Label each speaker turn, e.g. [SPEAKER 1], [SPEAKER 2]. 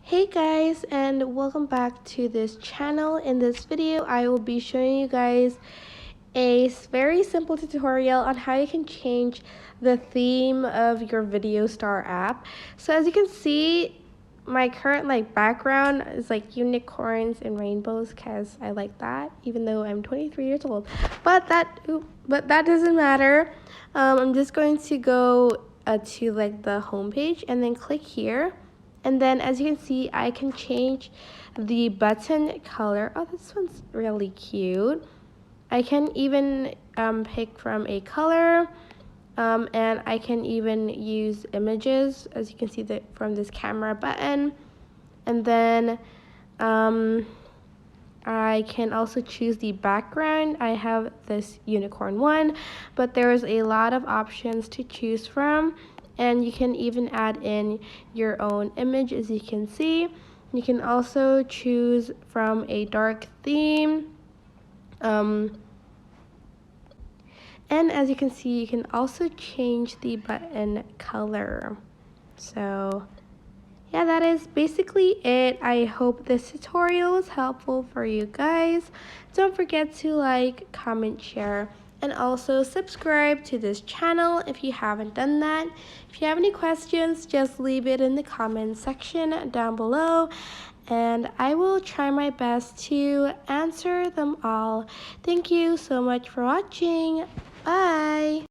[SPEAKER 1] Hey guys, and welcome back to this channel. In this video I will be showing you guys a very simple tutorial on how you can change the theme of your Video Star app. So as you can see, my current background is unicorns and rainbows because I like that, even though I'm 23 years old. But that doesn't matter. I'm just going to go to the home page and then click here. And then as you can see, I can change the button color. Oh, this one's really cute. I can even pick from a color, and I can even use images, as you can see that from this camera button. And then I can also choose the background. I have this unicorn one, but there's a lot of options to choose from. And you can even add in your own image, as you can see. You can also choose from a dark theme. And as you can see, you can also change the button color. So yeah, that is basically it. I hope this tutorial was helpful for you guys. Don't forget to like, comment, share, and also subscribe to this channel if you haven't done that. If you have any questions, just leave it in the comment section down below, and I will try my best to answer them all. Thank you so much for watching. Bye!